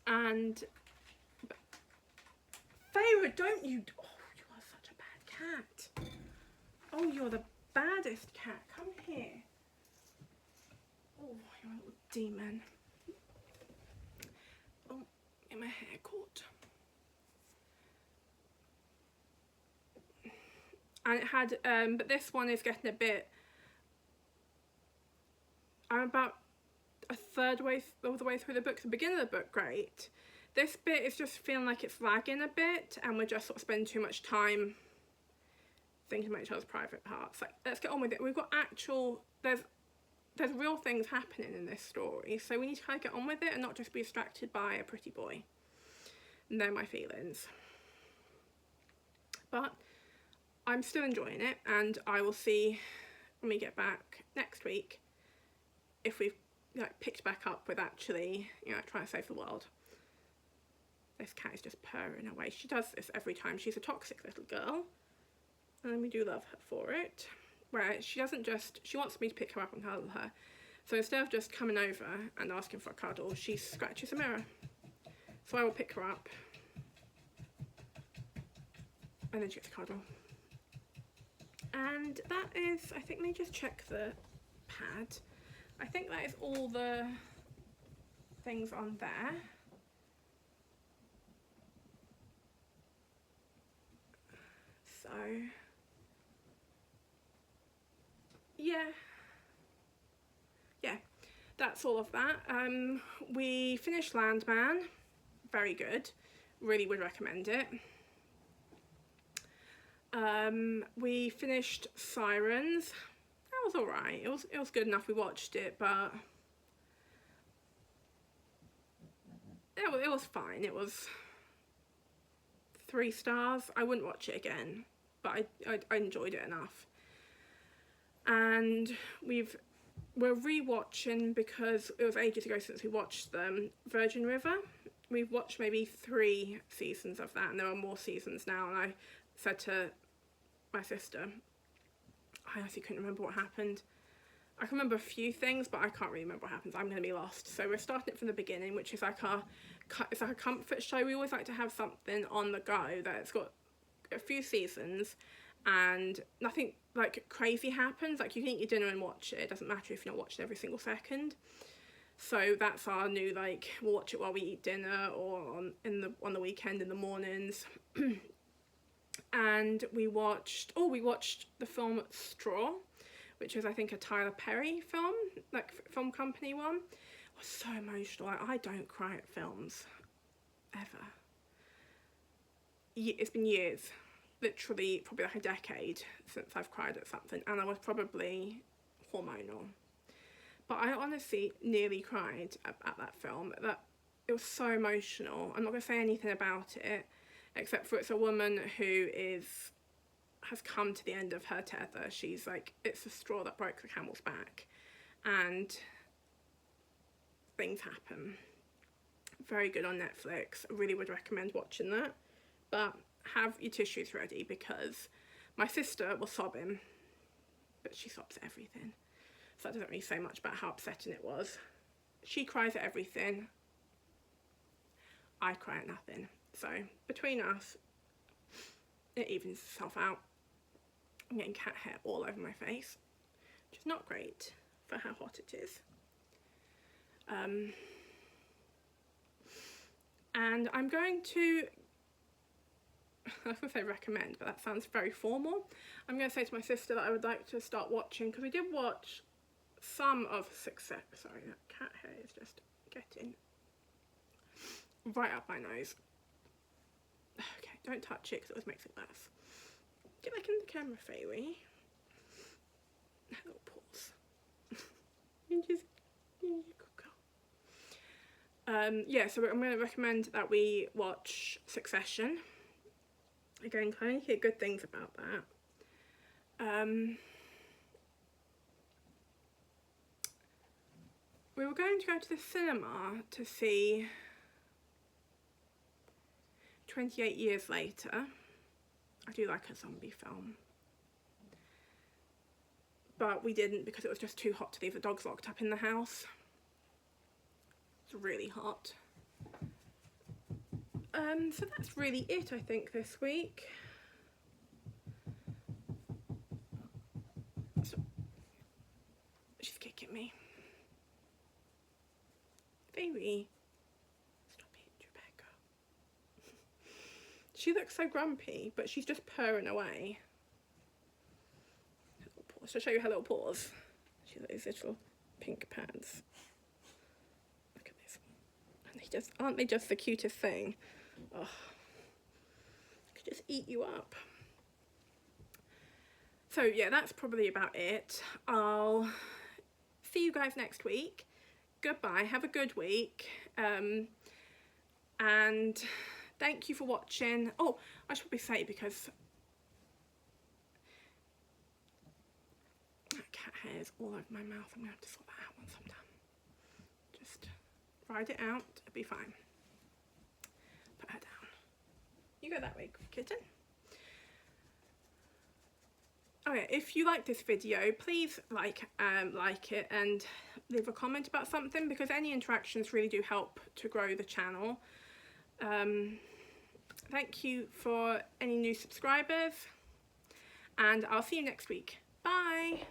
A: And Feyre, don't you, oh, you are such a bad cat. Oh, you're the baddest cat. Come here. Oh, you're a little demon. Oh, get my hair caught. And it had, but this one is getting a bit, I'm about a third way of the way through the book. The beginning of the book, great. This bit is just feeling like it's lagging a bit, and we're just sort of spending too much time thinking about each other's private parts. Like, let's get on with it. We've got actual, there's real things happening in this story, so we need to kind of get on with it and not just be distracted by a pretty boy. And they're my feelings. But I'm still enjoying it, and I will see when we get back next week if we've, like, picked back up with actually, you know, trying to save the world. This cat is just purring away. She does this every time. She's a toxic little girl, and we do love her for it. Where she doesn't just, she wants me to pick her up and cuddle her. So instead of just coming over and asking for a cuddle, she scratches a mirror. So I will pick her up, and then she gets a cuddle. And that is, I think, let me just check the pad. I think that is all the things on there. So, yeah, that's all of that. We finished Landman, very good, really would recommend it. We finished Sirens. That was alright. It was good enough. We watched it, but it was fine. It was 3 stars. I wouldn't watch it again, but I enjoyed it enough. And we're re-watching, because it was ages ago since we watched them, Virgin River. We've watched maybe 3 seasons of that, and there are more seasons now. And I said to my sister, I honestly couldn't remember what happened. I can remember a few things, but I can't really remember what happens. I'm going to be lost. So we're starting it from the beginning, which is like it's like a comfort show. We always like to have something on the go that's got a few seasons and nothing like crazy happens. Like, you can eat your dinner and watch it. It doesn't matter if you're not watching every single second. So that's our new, like, we'll watch it while we eat dinner or on the weekend in the mornings. And we watched the film Straw, which is, I think, a Tyler Perry film, like film company one. It was so emotional. Like, I don't cry at films ever. It's been years, literally probably like a decade since I've cried at something, and I was probably hormonal. But I honestly nearly cried at that film. It was so emotional. I'm not going to say anything about it, except for it's a woman who has come to the end of her tether. She's like, it's the straw that broke the camel's back, and things happen. Very good on Netflix. I really would recommend watching that, but have your tissues ready, because my sister was sobbing, but she sobs at everything. So that doesn't really say much about how upsetting it was. She cries at everything. I cry at nothing. So between us, it evens itself out. I'm getting cat hair all over my face, which is not great for how hot it is. And I'm going to, I was going to say recommend, but that sounds very formal. I'm going to say to my sister that I would like to start watching, because we did watch some of Success. Sorry, that cat hair is just getting right up my nose. Okay, don't touch it because it always makes it worse. Get back in the camera, Fairy. A little pause. you just go. Yeah, so I'm going to recommend that we watch Succession. Again, I only hear good things about that. We were going to go to the cinema to see 28 Years Later. I do like a zombie film. But we didn't, because it was just too hot to leave the dogs locked up in the house. It's really hot. So that's really it, I think, this week. So, she's kicking me. Baby, stop it, Rebecca. She looks so grumpy, but she's just purring away. I'll show you her little paws. She's got these little pink pads. Look at this. Aren't they just the cutest thing? Oh, I could just eat you up. So yeah, that's probably about it. I'll see you guys next week. Goodbye, have a good week, and thank you for watching. Oh, I should probably say, because that cat hair is all over my mouth, I'm gonna have to sort that out once I'm done. Just ride it out, it'll be fine. Put her down. You go that way, kitten. Okay, if you like this video, please like it and leave a comment about something, because any interactions really do help to grow the channel. Thank you for any new subscribers, and I'll see you next week. Bye!